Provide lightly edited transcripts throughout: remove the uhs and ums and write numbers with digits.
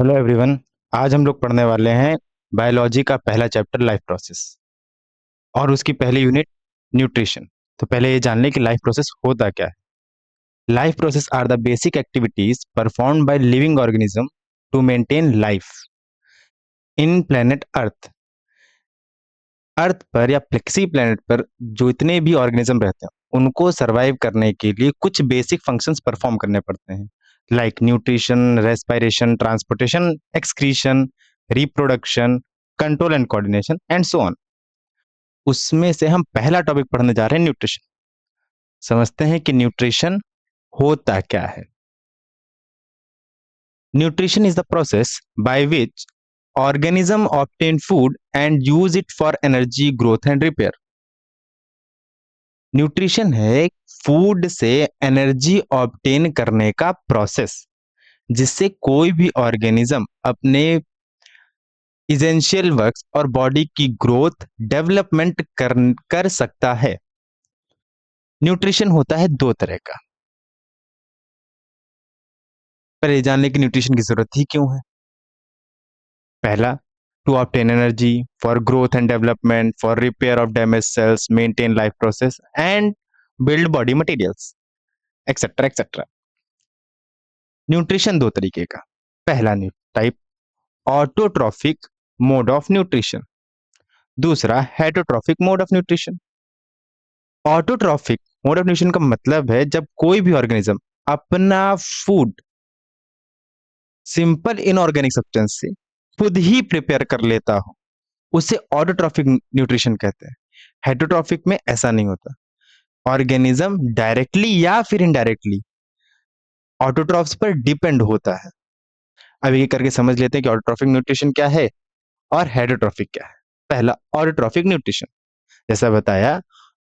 Hello everyone. आज हम लोग पढ़ने वाले हैं बायोलॉजी का पहला चैप्टर लाइफ प्रोसेस और उसकी पहली यूनिट न्यूट्रिशन। तो पहले ये जान लें कि लाइफ प्रोसेस होता क्या है। Life process are the basic activities performed by living organism to maintain life in planet earth. Earth पर या फ्लेक्सी प्लेनेट पर जो इतने भी ऑर्गेनिज्म रहते हैं उनको सरवाइव करने के लिए कुछ बेसिक फंक्शंस परफॉर्म करने पड़ते हैं, like nutrition, respiration, transportation, excretion, reproduction, control and coordination and so on. उसमें से हम पहला टॉपिक पढ़ने जा रहे हैं, न्यूट्रिशन। समझते हैं कि न्यूट्रिशन होता क्या है। Nutrition is the process by which organism obtain food and use it for energy, growth and repair। Nutrition है फूड से एनर्जी ऑब्टेन करने का प्रोसेस जिससे कोई भी ऑर्गेनिज्म अपने इसेंशियल वर्क्स और बॉडी की ग्रोथ डेवलपमेंट कर सकता है। न्यूट्रिशन होता है दो तरह का। पर ये जानने की न्यूट्रिशन की जरूरत ही क्यों है। पहला, to obtain energy, for growth and development, for repair of damage cells, maintain life process and build body materials etcetera etcetera. Nutrition दो तरीके का। पहला type, autotrophic mode of nutrition. दूसरा, heterotrophic mode of nutrition. Autotrophic mode of nutrition का मतलब है जब कोई भी ऑर्गेनिज्म अपना फूड सिंपल इनऑर्गेनिक सब्सटेंस से खुद ही प्रिपेयर कर लेता हो, उसे ऑटोट्रॉफिक न्यूट्रिशन कहते हैं। हेटरोट्रॉफिक में ऐसा नहीं होता। ऑर्गेनिज्म डायरेक्टली या फिर इनडायरेक्टली ऑटोट्रॉफ्स पर डिपेंड होता है। अब ये करके समझ लेते हैं कि ऑटोट्रॉफिक न्यूट्रिशन क्या है और हेटरोट्रॉफिक क्या है। पहला, ऑटोट्रॉफिक न्यूट्रिशन। जैसा बताया,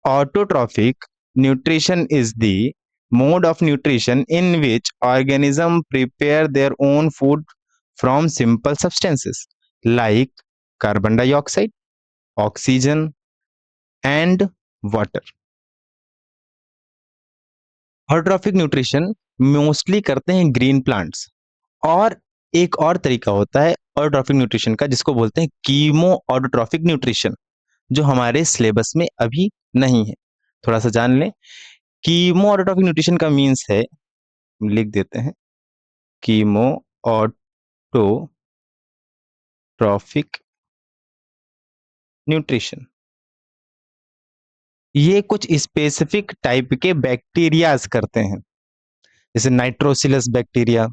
autotrophic nutrition is the mode of nutrition in which organism prepare their own food from simple substances like carbon dioxide, oxygen and water। Autotrophic nutrition mostly करते हैं ग्रीन प्लांट्स। और एक और तरीका होता है ऑटोट्रॉफिक न्यूट्रिशन का जिसको बोलते हैं कीमो ऑटोट्रॉफिक न्यूट्रिशन, जो हमारे सिलेबस में अभी नहीं है। थोड़ा सा जान लें। कीमो ऑटोट्रॉफिक न्यूट्रिशन का मीन्स है, लिख देते हैं, कीमो ऑटोट्रॉफिक न्यूट्रिशन। ये कुछ स्पेसिफिक टाइप के बैक्टीरियाज करते हैं, जैसे नाइट्रोसिलस बैक्टीरिया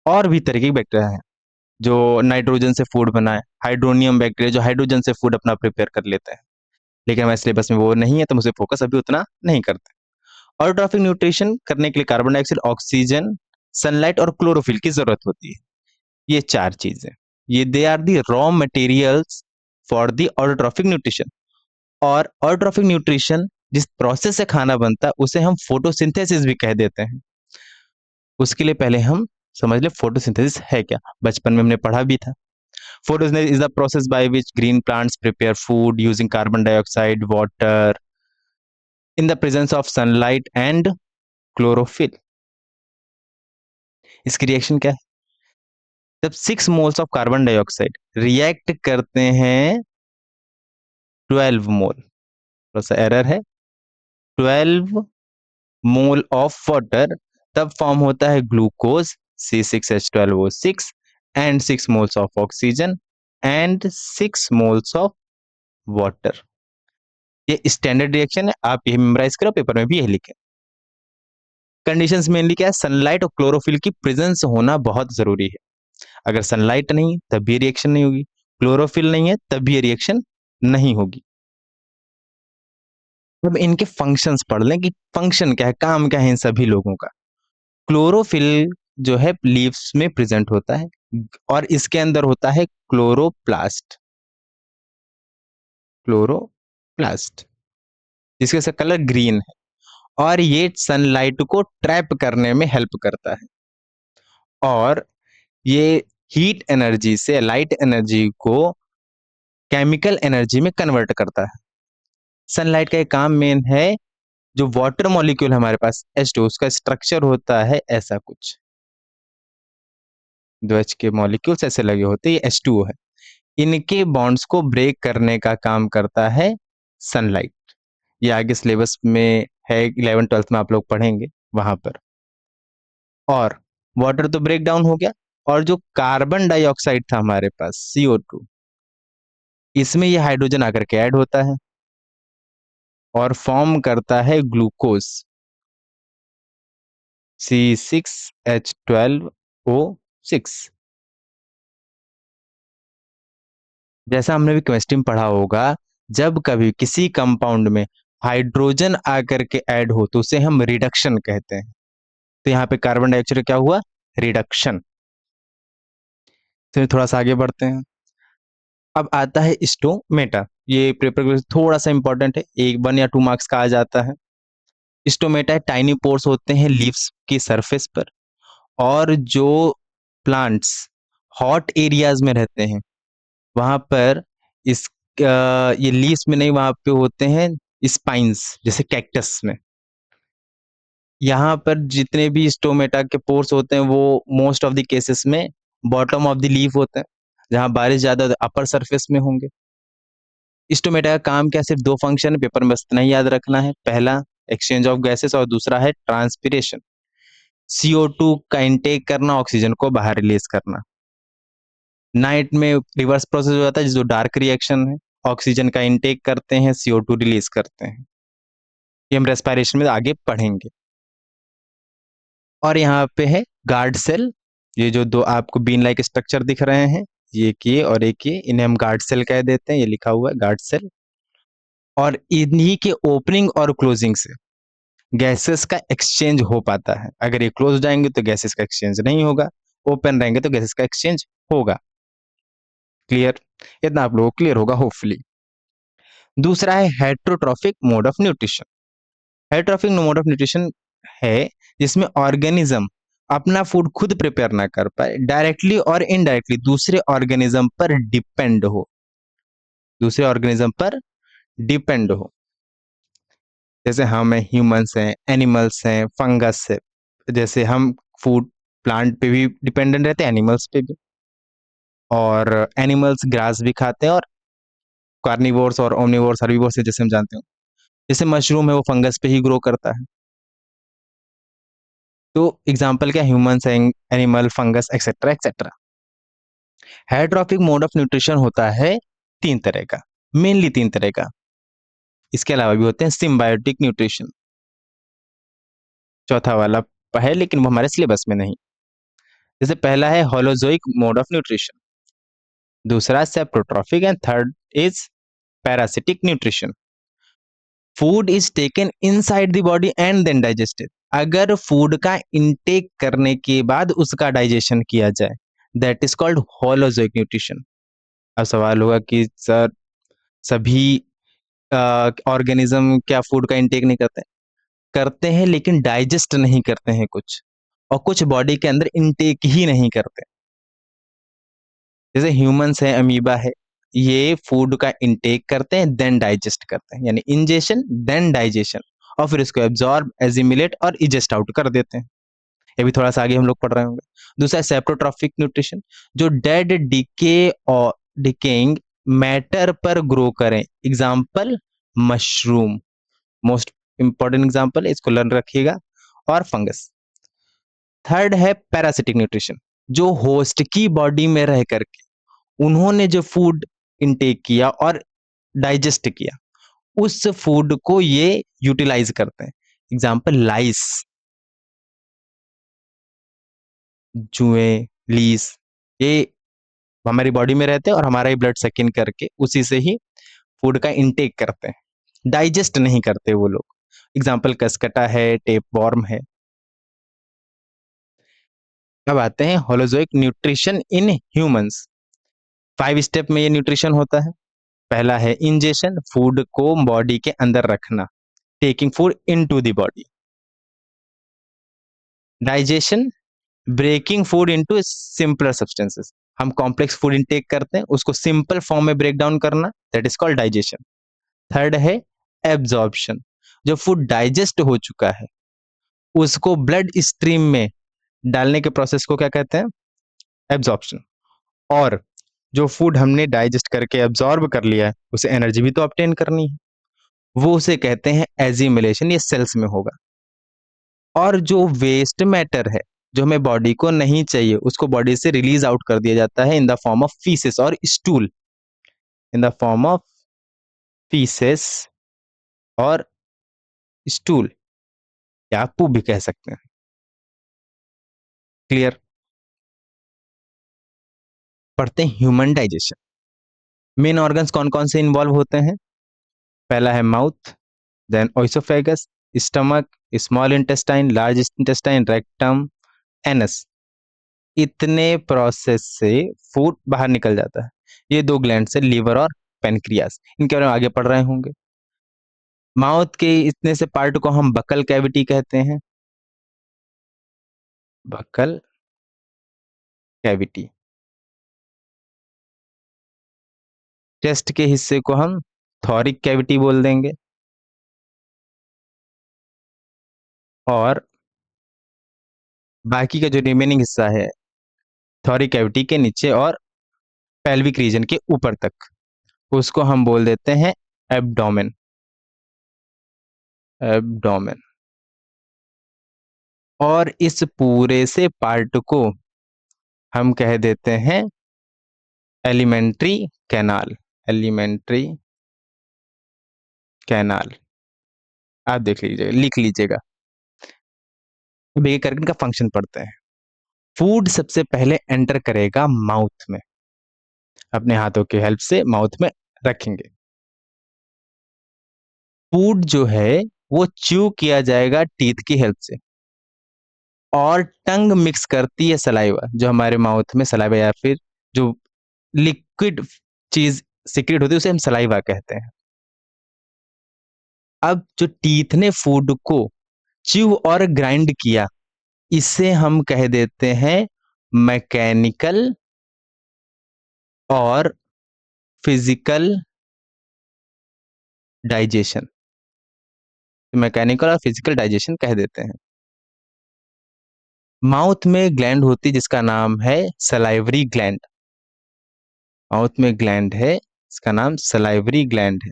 और भी तरह के बैक्टीरिया हैं जो नाइट्रोजन से फूड बनाए, हाइड्रोनियम बैक्टीरिया जो हाइड्रोजन से फूड अपना प्रिपेयर कर लेते हैं। लेकिन हमारे सिलेबस में वो नहीं है तो मुझे फोकस अभी उतना नहीं करते। ऑटोट्रॉफिक न्यूट्रिशन करने के लिए कार्बन डाइऑक्साइड, ऑक्सीजन, सनलाइट और क्लोरोफिल की जरूरत होती है। ये चार चीजें, ये they are the raw materials for the autotrophic nutrition. और ऑटोट्रॉफिक न्यूट्रिशन जिस प्रोसेस से खाना बनता है उसे हम फोटोसिंथेसिस भी कह देते हैं। उसके लिए पहले हम समझ ले फोटोसिंथेसिस है क्या। बचपन में हमने पढ़ा भी था। Photosynthesis is the process by which green plants prepare food using carbon dioxide, water in the presence of sunlight and chlorophyll. इसकी रिएक्शन क्या है। जब 6 moles of carbon dioxide react करते हैं 12 मोल, थोड़ा सा एरर है, 12 मोल ऑफ वाटर, तब फॉर्म होता है glucose C6H12O6 and 6 moles of oxygen and 6 moles of water. ये स्टैंडर्ड रिएक्शन है, आप यही मेमोराइज करो, पेपर में भी यही लिखे। कंडीशंस मेनली क्या है, सनलाइट और क्लोरोफिल की प्रेजेंस होना बहुत जरूरी है। अगर सनलाइट नहीं तब भी रिएक्शन नहीं होगी, क्लोरोफिल नहीं है तब भी रिएक्शन नहीं होगी। अब इनके फंक्शंस पढ़ लें कि फंक्शन क्या है, काम क्या है इन सभी लोगों का। क्लोरोफिल जो है लीव्स में प्रेजेंट होता है और इसके अंदर होता है क्लोरोप्लास्ट, क्लोरोप्लास्ट जिसके से कलर ग्रीन है और ये सनलाइट को ट्रैप करने में हेल्प करता है और ये हीट एनर्जी से लाइट एनर्जी को केमिकल एनर्जी में कन्वर्ट करता है। सनलाइट का एक काम मेन है, जो वाटर मॉलिक्यूल हमारे पास H2 उसका स्ट्रक्चर होता है ऐसा कुछ। जो H के मॉलिक्यूल्स ऐसे लगे होते हैं, ये H2O है। इनके बॉन्ड्स को ब्रेक करने का काम करता है सनलाइट। ये आगे सिलेबस में है, 11th-12th में आप लोग पढ़ेंगे वहां पर। और वाटर तो ब्रेक डाउन हो गया, और जो कार्बन डाइऑक्साइड था हमारे पास CO2, इसमें ये हाइड्रोजन आकर के ऐड होता है और फॉर्म करता है ग्लूकोज C6H12O6। जैसा हमने भी केमिस्ट्री में पढ़ा होगा, जब कभी किसी कंपाउंड में हाइड्रोजन आकर के ऐड हो तो उसे हम रिडक्शन कहते हैं। तो यहाँ पे कार्बन डाइऑक्साइड क्या हुआ, रिडक्शन। तो थोड़ा सा आगे बढ़ते हैं। अब आता है स्टोमेटा। ये पेपर थोड़ा सा इंपॉर्टेंट है, 1 या 2 मार्क्स का आ जाता है। स्टोमेटा टाइनी पोर्स होते हैं लीव्स की सरफेस पर, और जो प्लांट्स हॉट एरियाज में रहते हैं वहां पर इस ये लीव्स में नहीं, वहां पे होते हैं स्पाइंस, जैसे कैक्टस में। यहाँ पर जितने भी स्टोमेटा के पोर्स होते हैं वो मोस्ट ऑफ द केसेस में बॉटम ऑफ द लीफ होते हैं, जहां बारिश ज्यादा अपर सरफेस में होंगे। स्टोमेटा का काम क्या, सिर्फ 2 फंक्शन है, पेपर में बस इतना ही याद रखना है। पहला एक्सचेंज ऑफ गैसेस, और दूसरा है ट्रांसपिरेशन। CO2 का इनटेक करना, ऑक्सीजन को बाहर रिलीज करना। नाइट में रिवर्स प्रोसेस हो जाता है, जो डार्क रिएक्शन है, ऑक्सीजन का इनटेक करते हैं, CO2 रिलीज करते हैं। ये हम रेस्पिरेशन में आगे पढ़ेंगे। और यहाँ पे है गार्ड सेल। ये जो दो आपको बीन लाइक स्ट्रक्चर दिख रहे हैं, ये एक ये और एक ये, इन्हें हम गार्ड सेल कह देते हैं। ये लिखा हुआ है गार्ड सेल। और इन्हीं के ओपनिंग और क्लोजिंग से गैसेस का एक्सचेंज हो पाता है। अगर ये क्लोज जाएंगे तो गैसेस का एक्सचेंज नहीं होगा, ओपन रहेंगे तो गैसेस का एक्सचेंज होगा। क्लियर? इतना आप लोगों को क्लियर होगा होपफुली। दूसरा है heterotrophic mode of nutrition. Heterotrophic mode of nutrition है जिसमें ऑर्गेनिज्म अपना फूड खुद प्रिपेयर ना कर पाए, डायरेक्टली और इनडायरेक्टली दूसरे ऑर्गेनिज्म पर डिपेंड हो, दूसरे ऑर्गेनिज्म पर डिपेंड हो। जैसे हम हैं, ह्यूमंस हैं, एनिमल्स हैं, फंगस है। जैसे हम फूड प्लांट पे भी डिपेंडेंट रहते हैं, एनिमल्स पे भी। और एनिमल्स ग्रास भी खाते हैं, और कार्निवोर्स और ओमनिवोर्स, हर्बीवोर्स है जैसे हम जानते हैं। जैसे मशरूम है, वो फंगस पे ही ग्रो करता है। तो एग्जाम्पल क्या, ह्यूमंस हैं, animal, fungus, etcetera etcetera. Heterotrophic mode of nutrition होता है 3 तरह का, मेनली 3 तरह का। इसके अलावा भी होते हैं सिम्बायोटिक न्यूट्रिशन, चौथा वाला है लेकिन वो हमारे सिलेबस में नहीं। जैसे पहला है होलोजोइक मोड ऑफ न्यूट्रिशन, दूसरा saprotrophic, and third is parasitic nutrition. Food is taken inside the body and then digested. अगर फूड का इनटेक करने के बाद उसका डाइजेशन किया जाए, that is called holozoic nutrition. अब सवाल होगा कि सर सभी ऑर्गेनिज्म क्या फूड का इनटेक नहीं करते? करते हैं, लेकिन डाइजेस्ट नहीं करते हैं कुछ, और कुछ बॉडी के अंदर इनटेक ही नहीं करते। जैसे ह्यूमंस है, अमीबा है, ये फूड का इनटेक करते हैं देन डाइजेस्ट करते हैं, यानी इंजेशन देन डाइजेशन, और फिर इसको एब्जॉर्ब, एजिमिलेट और इजेस्ट आउट कर देते हैं। ये भी थोड़ा सा आगे हम लोग पढ़ रहे होंगे। दूसरा सेप्रोट्रॉफिक न्यूट्रिशन, जो डेड डिके और डिकेइंग मैटर पर ग्रो करें। Example mushroom, most important example है, इसको लर्न रखिएगा, और फंगस। थर्ड है पैरासिटिक न्यूट्रिशन, जो होस्ट की बॉडी में रह करके उन्होंने जो फूड इनटेक किया और डाइजेस्ट किया, उस फूड को ये यूटिलाइज करते हैं। एग्जाम्पल लाइस, जुए, लीस, ये हमारी बॉडी में रहते हैं और हमारा ही ब्लड सेक इन करके उसी से ही फूड का इनटेक करते हैं, डाइजेस्ट नहीं करते वो लोग। एग्जाम्पल कसकटा है, टेप वॉर्म है। अब आते हैं holozoic nutrition in humans. 5 step में ये न्यूट्रिशन होता है। पहला है इंजेशन, फूड को बॉडी के अंदर रखना, taking food into the body. Digestion, breaking food into simpler substances. हम कॉम्प्लेक्स फूड इनटेक करते हैं, उसको सिंपल फॉर्म में ब्रेक डाउन करना, that is called digestion. Third है एब्जॉर्प्शन, जो फूड डाइजेस्ट हो चुका है उसको ब्लड स्ट्रीम में डालने के प्रोसेस को क्या कहते हैं? एब्जॉर्प्शन। और जो फूड हमने डाइजेस्ट करके एब्जॉर्ब कर लिया है उसे एनर्जी भी तो ऑब्टेन करनी है, वो उसे कहते हैं एजिमुलेशन, ये सेल्स में होगा। और जो वेस्ट मैटर है जो हमें बॉडी को नहीं चाहिए उसको बॉडी से रिलीज आउट कर दिया जाता है in the form of faeces और stool, in the form of faeces और स्टूल, या आप पू भी कह सकते हैं। क्लियर? पढ़ते हैं ह्यूमन डाइजेशन। मेन ऑर्गन्स कौन कौन से इन्वॉल्व होते हैं? पहला है mouth, then oesophagus, stomach, small intestine, large intestine, rectum, anus. इतने प्रोसेस से फूड बाहर निकल जाता है। ये दो ग्लैंड से लिवर और पेनक्रियास, इनके बारे में आगे पढ़ रहे होंगे। माउथ के इतने से पार्ट को हम बकल कैविटी कहते हैं, बकल कैविटी। चेस्ट के हिस्से को हम थॉरिक कैविटी बोल देंगे। और बाकी का जो रिमेनिंग हिस्सा है थॉरिक कैविटी के नीचे और पेल्विक रीजन के ऊपर तक, उसको हम बोल देते हैं एब्डोमेन, एब्डोमेन। और इस पूरे से पार्ट को हम कह देते हैं एलिमेंट्री कैनाल, एलिमेंट्री कैनाल। आप देख लीजिएगा, लिख लीजिएगा। अब ये करके इनका फंक्शन पढ़ते हैं। फूड सबसे पहले एंटर करेगा माउथ में, अपने हाथों की हेल्प से माउथ में रखेंगे। फूड जो है वो च्यू किया जाएगा टीथ की हेल्प से, और टंग मिक्स करती है सलाइवा, जो हमारे माउथ में सलाइवा या फिर जो लिक्विड चीज सीक्रेट होती है उसे हम सलाइवा कहते हैं। अब जो टीथ ने फूड को च्यू और ग्राइंड किया, इसे हम कह देते हैं मैकेनिकल और फिजिकल डाइजेशन, मैकेनिकल और फिजिकल डाइजेशन कह देते हैं। माउथ में ग्लैंड होती है जिसका नाम है सलाइवरी ग्लैंड, माउथ में ग्लैंड है इसका नाम सलाइवरी ग्लैंड है,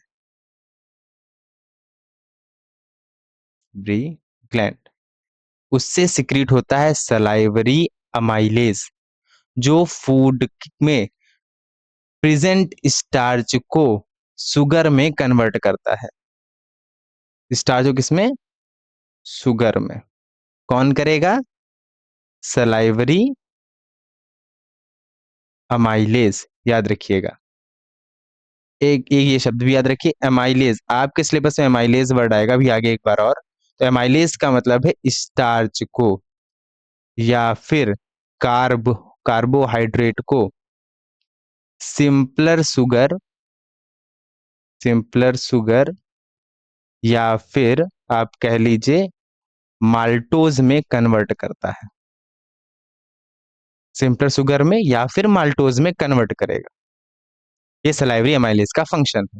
ब्री ग्लैंड। उससे सिक्रीट होता है सलाइवरी अमाइलेज, जो फूड में प्रेजेंट स्टार्च को शुगर में कन्वर्ट करता है। स्टार्च को किसमें? शुगर में। कौन करेगा? सलाइवरी अमाइलेज, याद रखिएगा। एक एक ये शब्द भी याद रखिए, एमाइलेज। आपके सिलेबस में एमाइलेज वर्ड आएगा भी आगे एक बार और। तो एमाइलेज का मतलब है स्टार्च को या फिर कार्बोहाइड्रेट को सिंपलर शुगर, सिंपलर शुगर या फिर आप कह लीजिए माल्टोज में कन्वर्ट करता है, सिंपलर शुगर में या फिर माल्टोज में कन्वर्ट करेगा। ये सलाइवरी एमाइलेज का फंक्शन है।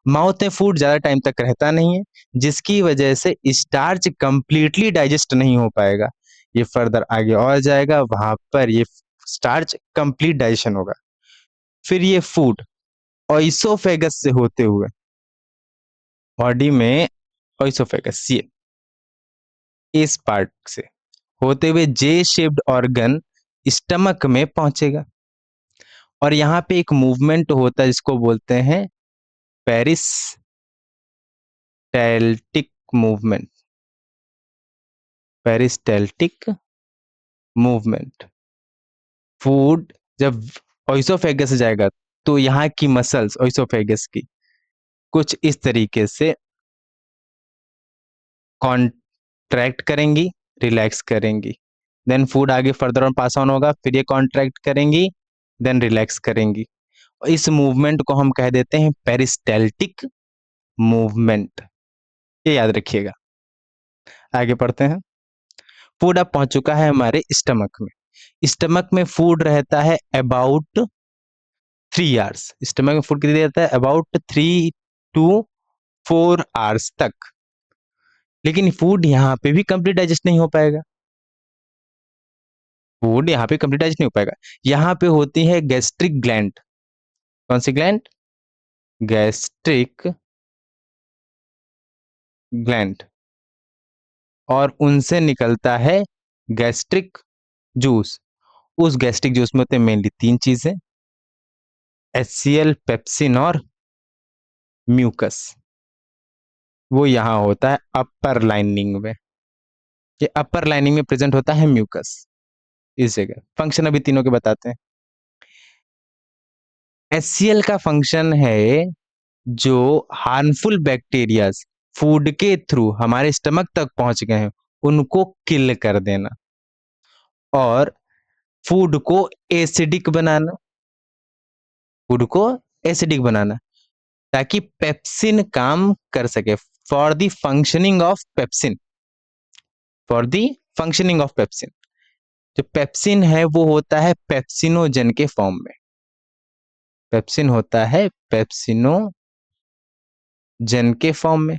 माउथ में फूड ज्यादा टाइम तक रहता नहीं है, जिसकी वजह से स्टार्च कंप्लीटली डाइजेस्ट नहीं हो पाएगा। ये फर्दर आगे और जाएगा, वहां पर ये स्टार्च कंप्लीट डाइजेशन होगा। फिर ये फूड ओइसोफेगस से होते हुए बॉडी में, ओइसोफेगस ये इस पार्ट से होते हुए जे शेप्ड ऑर्गन स्टमक में पहुंचेगा। और यहाँ पे एक मूवमेंट होता है जिसको बोलते हैं peristaltic movement, peristaltic movement. Food जब ओइसोफेगस से जाएगा तो यहाँ की मसल्स ओइसोफेगस की कुछ इस तरीके से कॉन्ट्रैक्ट करेंगी, रिलैक्स करेंगी। देन फूड आगे फर्दर ऑन पास ऑन होगा, फिर ये कॉन्ट्रैक्ट करेंगी, देन रिलैक्स करेंगी। इस मूवमेंट को हम कह देते हैं पेरिस्टैल्टिक मूवमेंट, ये याद रखिएगा। आगे पढ़ते हैं। फूड अब पहुंच चुका है हमारे स्टमक में। स्टमक में फूड रहता है अबाउट 3 आवर्स। स्टमक में फूड कितनी देर रहता है? अबाउट 3 to 4 आवर्स तक। लेकिन फूड यहाँ पे भी कंप्लीट डाइजेस्ट नहीं हो पाएगा। फूड यहाँ पे कंप्लीट डाइजेस्ट नहीं हो पाएगा। यहाँ पे होती है गैस्ट्रिक ग्लैंड। कौन सी ग्लैंड? Gastric gland. और उनसे निकलता है गैस्ट्रिक जूस। उस गैस्ट्रिक जूस में होते हैं मेनली तीन चीजें, HCl, पेप्सिन और म्यूकस। वो यहाँ होता है अपर लाइनिंग में। ये अपर लाइनिंग में प्रेजेंट होता है म्यूकस इस जगह। फंक्शन अभी तीनों के बताते हैं। HCl का फंक्शन है जो हार्मफुल बैक्टीरियाज फूड के थ्रू हमारे स्टमक तक पहुंच गए हैं उनको किल कर देना, और फूड को एसिडिक बनाना। फूड को एसिडिक बनाना ताकि पेप्सिन काम कर सके। For the functioning of pepsin, for the functioning of pepsin. जो पेप्सिन है वो होता है पेप्सिनोजन के फॉर्म में। पेप्सिन होता है पेप्सिनोजन के फॉर्म में,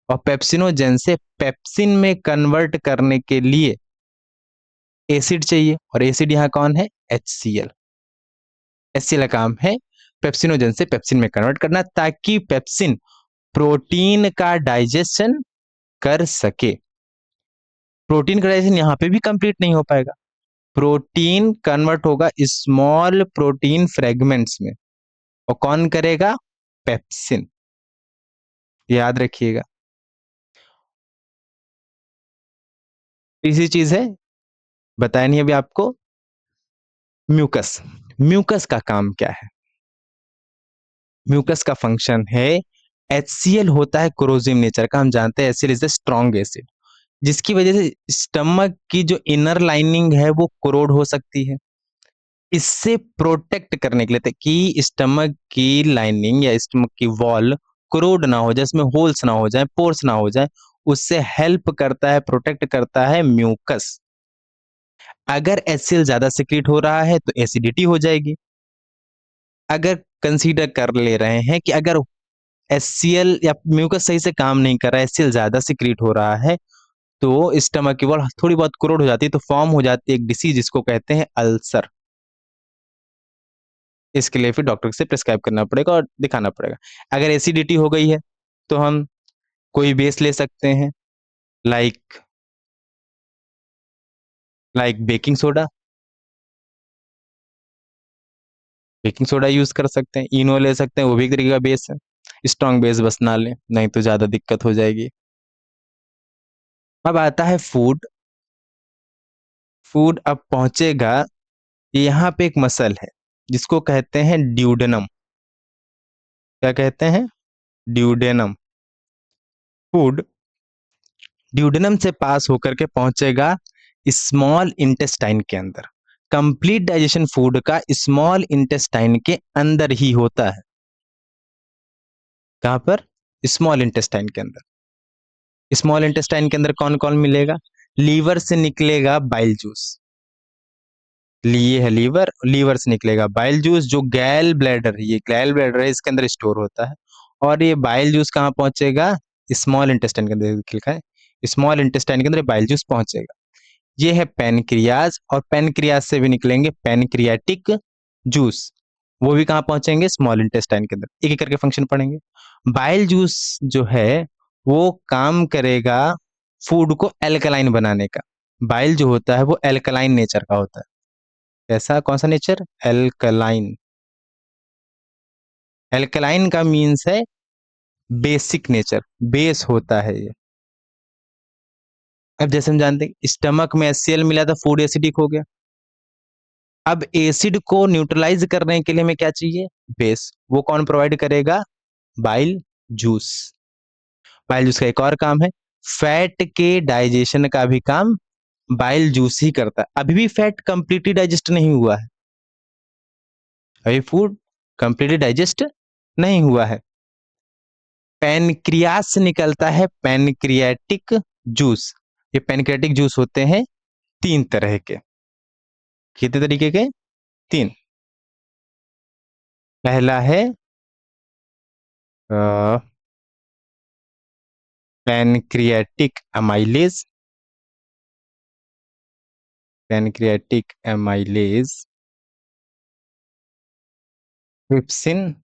और पेप्सिनोजन से पेप्सिन में कन्वर्ट करने के लिए एसिड चाहिए, और एसिड यहाँ कौन है? HCl। HCl का काम है पेप्सिनोजन से पेप्सिन में कन्वर्ट करना ताकि पेप्सिन प्रोटीन का डाइजेशन कर सके। प्रोटीन का डाइजेशन यहाँ पे भी कंप्लीट नहीं हो पाएगा। प्रोटीन कन्वर्ट होगा स्मॉल प्रोटीन फ्रेगमेंट्स में, और कौन करेगा? पेप्सिन। याद रखिएगा। इसी चीज है, बताया नहीं अभी आपको। म्यूकस। म्यूकस का काम क्या है? म्यूकस का फंक्शन है, HCl होता है कोरोजिव नेचर का, हम जानते हैं HCl is a strong acid, जिसकी वजह से स्टमक की जो इनर लाइनिंग है वो कोरोड हो सकती है। इससे प्रोटेक्ट करने के लिए कि स्टमक की लाइनिंग या स्टमक की वॉल कोरोड ना हो जाए, इसमें होल्स ना हो जाए, पोर्स ना हो जाए, उससे हेल्प करता है, प्रोटेक्ट करता है म्यूकस। अगर HCl ज्यादा सिक्रीट हो रहा है तो एसिडिटी हो जाएगी। अगर कंसीडर कर ले रहे हैं कि अगर HCl या म्यूकस सही से काम नहीं कर रहा है, HCl ज्यादा सिक्रीट हो रहा है, तो स्टमक की वॉल थोड़ी बहुत क्रोड हो जाती है, तो फॉर्म हो जाती है एक डिसीज जिसको कहते हैं अल्सर। इसके लिए फिर डॉक्टर से प्रिस्क्राइब करना पड़ेगा और दिखाना पड़ेगा। अगर एसिडिटी हो गई है तो हम कोई बेस ले सकते हैं, like baking soda. Baking soda use कर सकते हैं, इनो ले सकते हैं, वो भी एक तरीके का बेस है। स्ट्रॉन्ग बेस बस ना लें, नहीं तो ज्यादा दिक्कत हो जाएगी। अब आता है फूड। फूड अब पहुंचेगा, यहाँ पे एक मसल है जिसको कहते हैं ड्यूडेनम। क्या कहते हैं? ड्यूडेनम। फूड ड्यूडेनम से पास होकर के पहुंचेगा स्मॉल इंटेस्टाइन के अंदर। कंप्लीट डाइजेशन फूड का स्मॉल इंटेस्टाइन के अंदर ही होता है। कहां पर? स्मॉल इंटेस्टाइन के अंदर। स्मॉल इंटेस्टाइन के अंदर कौन कौन मिलेगा? लीवर से निकलेगा बाइल जूस। लिए है लीवर, लीवर से निकलेगा बाइल जूस। जो गैल ब्लैडर, ये गैल ब्लैडर है, इसके अंदर स्टोर होता है। और ये बाइल जूस कहाँ पहुंचेगा? स्मॉल इंटेस्टाइन के अंदर लिखा है, स्मॉल इंटेस्टाइन के अंदर बाइल जूस पहुंचेगा। ये है पेनक्रियाज, और पेनक्रियाज से भी निकलेंगे पेनक्रियाटिक जूस। वो भी कहाँ पहुंचेंगे? स्मॉल इंटेस्टाइन के अंदर। एक एक करके फंक्शन पढ़ेंगे। बाइल जूस जो है वो काम करेगा फूड को एल्कलाइन बनाने का। बाइल जो होता है वो एल्कलाइन नेचर का होता है। ऐसा कौन सा नेचर? एल्कलाइन। एल्कलाइन का मीन्स है बेसिक नेचर, बेस होता है ये। अब जैसे हम जानते हैं स्टमक में HCl मिला था, फूड एसिडिक हो गया। अब एसिड को न्यूट्रलाइज करने के लिए हमें क्या चाहिए? बेस। वो कौन प्रोवाइड करेगा? Bile juice. बाइल जूस का एक और काम है, फैट के डाइजेशन का भी काम बाइल जूस ही करता है। अभी भी फैट कंप्लीटली डाइजेस्ट नहीं हुआ है, अभी फूड कंप्लीटली डाइजेस्ट नहीं हुआ है। पैनक्रियास से निकलता है पैनक्रियाटिक जूस। ये पैनक्रियाटिक जूस होते हैं तीन तरह के। कितने तरीके के? तीन। पहला है pancreatic amylase. Pancreatic amylase, trypsin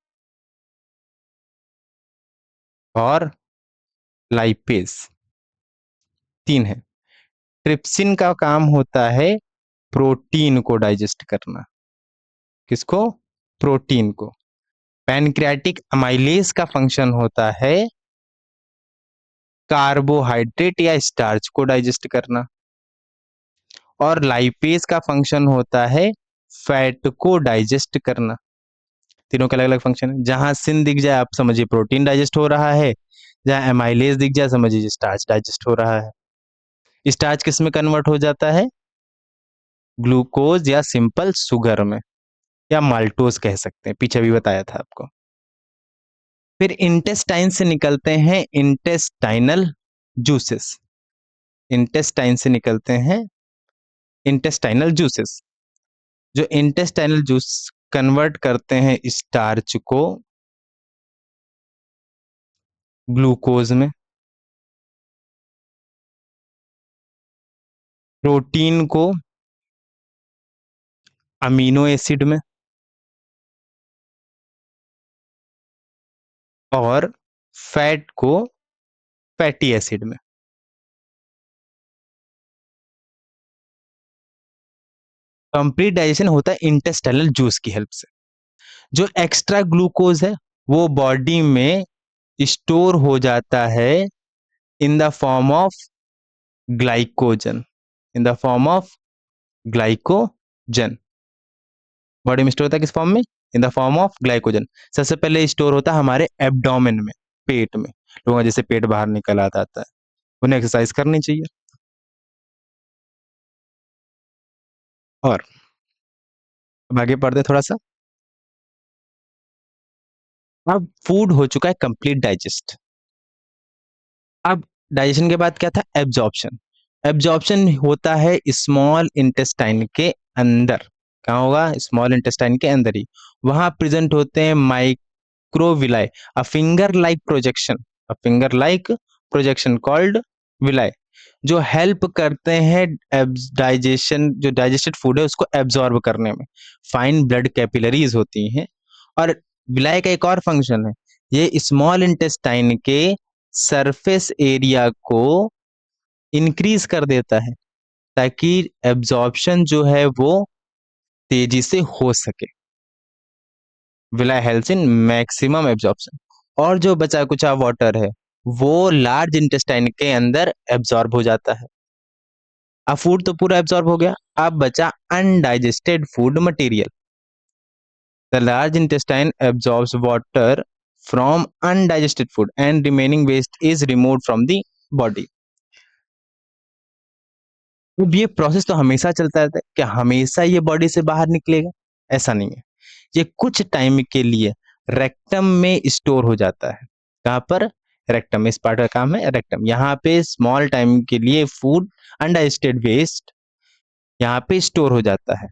और लाइपेज, तीन है। ट्रिप्सिन का काम होता है प्रोटीन को डाइजेस्ट करना। किसको? प्रोटीन को। पैनक्रियाटिक अमाइलेज का फंक्शन होता है कार्बोहाइड्रेट या स्टार्च को डाइजेस्ट करना। और लाइपेज का फंक्शन होता है फैट को डाइजेस्ट करना। तीनों का अलग अलग फंक्शन है। जहां सिन दिख जाए आप समझिए प्रोटीन डाइजेस्ट हो रहा है, जहां एमाइलेज दिख जाए समझिए स्टार्च डाइजेस्ट हो रहा है। स्टार्च किस में कन्वर्ट हो जाता है? ग्लूकोज या सिंपल शुगर में, या माल्टोज कह सकते हैं, पीछे भी बताया था आपको। फिर इंटेस्टाइन से निकलते हैं इंटेस्टाइनल जूसेस। इंटेस्टाइन से निकलते हैं इंटेस्टाइनल जूसेस, जो इंटेस्टाइनल जूस कन्वर्ट करते हैं स्टार्च को ग्लूकोज में, प्रोटीन को अमीनो एसिड में, और फैट को फैटी एसिड में। कंप्लीट डाइजेशन होता है इंटेस्टाइनल जूस की हेल्प से। जो एक्स्ट्रा ग्लूकोज है वो बॉडी में स्टोर हो जाता है in the form of glycogen, in the form of glycogen. Body में स्टोर होता है किस फॉर्म में? इन द फॉर्म ऑफ ग्लाइकोजन। सबसे पहले स्टोर होता है हमारे एब्डोमेन में, पेट में। लोगों का जैसे पेट बाहर निकल आता है, उन्हें एक्सरसाइज करनी चाहिए। और अब आगे पढ़ते थोड़ा सा। अब फूड हो चुका है कंप्लीट डाइजेस्ट। अब डाइजेशन के बाद क्या था? एब्जॉर्प्शन। एब्जॉर्प्शन होता है स्मॉल इंटेस्टाइन के अंदर। कहाँ होगा? स्मॉल इंटेस्टाइन के अंदर ही। वहां प्रेजेंट होते हैं microvilli, a finger like projection, a finger like projection called villi, जो हेल्प करते हैं डाइजेशन, जो डाइजेस्टेड फूड है उसको एब्जॉर्ब करने में। फाइन ब्लड कैपिलरीज होती हैं। और विलाई का एक और फंक्शन है, ये स्मॉल इंटेस्टाइन के सरफेस एरिया को इंक्रीज कर देता है, ताकि एब्जॉर्प्शन जो है वो तेजी से हो सके। Villi helps in maximum absorption. और जो बचा कुचा वाटर है वो लार्ज इंटेस्टाइन के अंदर एब्जॉर्ब हो जाता है। अब फूड तो पूरा एब्जॉर्ब हो गया, अब बचा undigested food material. The large intestine absorbs water from undigested food and remaining waste is removed from the body. अब ये प्रोसेस तो हमेशा चलता रहता है, क्या हमेशा ये बॉडी से बाहर निकलेगा? ऐसा नहीं है। ये कुछ टाइम के लिए रेक्टम में स्टोर हो जाता है। कहाँ पर? रेक्टम। इस पार्ट का काम है रेक्टम। यहाँ पे स्मॉल टाइम के लिए फूड अनडाइजेस्टेड वेस्ट यहाँ पे स्टोर हो जाता है,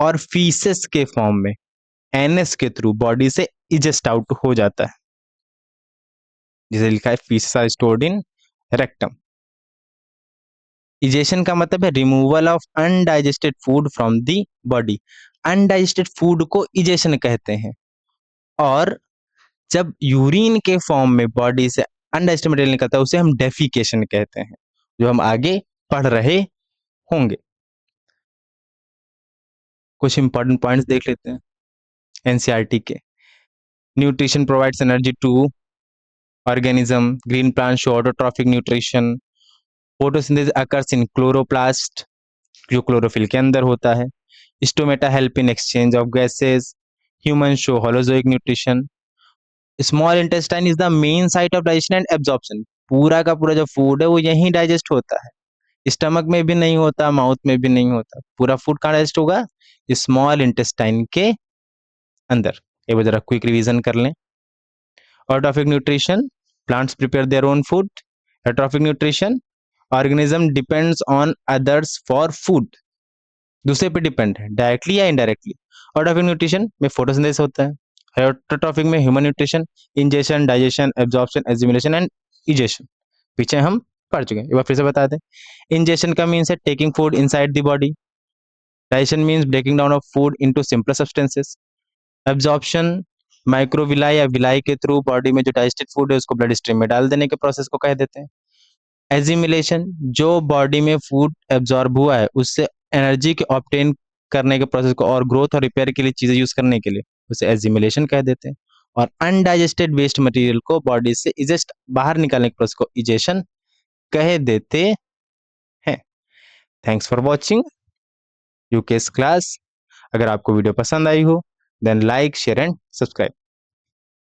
और फीसेस के फॉर्म में एनएस के थ्रू बॉडी से इजेस्ट आउट हो जाता है, जिसे लिखा है faeces are stored in rectum. Egestion का मतलब है removal of undigested food from the body. Undigested food को इजेशन कहते हैं। और जब यूरिन के फॉर्म में बॉडी से अनडाइजेस्टेड मटेरियल निकलता है उसे हम डेफिकेशन कहते हैं, जो हम आगे पढ़ रहे होंगे। कुछ इंपॉर्टेंट पॉइंट्स देख लेते हैं एनसीईआरटी के। Nutrition provides energy to organism, green plant show autotrophic nutrition, photosynthesis occurs in chloroplast, जो क्लोरोफिल के अंदर होता है, stomata help in exchange of gases, human show holozoic nutrition, small intestine is the main site of digestion and absorption. पूरा का पूरा जो food है वो यहीं डाइजेस्ट होता है, स्टमक में भी नहीं होता, माउथ में भी नहीं होता। पूरा फूड कहाँ डाइजेस्ट होगा? स्मॉल इंटेस्टाइन के अंदर। एक बार जरा क्विक रिवीजन कर लें। Autotrophic nutrition, plants prepare their own food. Atrophic nutrition, organism depends on others for food, दूसरे पे डिपेंड है डायरेक्टली या इनडायरेक्टली। ऑटोट्रॉफिक न्यूट्रिशन में फोटोसिंथेसिस होता है। हेटेरोट्रॉफिक में human nutrition, ingestion, digestion, absorption, assimilation and egestion. पीछे हम पढ़ चुके हैं, एक बार फिर से बता दें। इंजेशन का मीन्स है taking food inside the body. Digestion means breaking down of food into simpler substances. Absorption microvilli या विलाई के थ्रू बॉडी में जो डाइजेस्टेड फूड है उसको ब्लड स्ट्रीम में डाल देने के प्रोसेस को कह देते हैं। एजिमिलेशन जो बॉडी में फूड एब्जॉर्ब हुआ है उससे एनर्जी के ऑब्टेन करने के प्रोसेस को और ग्रोथ और रिपेयर के लिए चीजें यूज करने के लिए उसे एजिमिलेशन कह देते हैं। और अनडाइजेस्टेड वेस्ट मटेरियल को बॉडी से इजेस्ट बाहर निकालने के प्रोसेस को इजेशन कह देते हैं। Thanks for watching UKS class. अगर आपको वीडियो पसंद आई हो then like share and subscribe.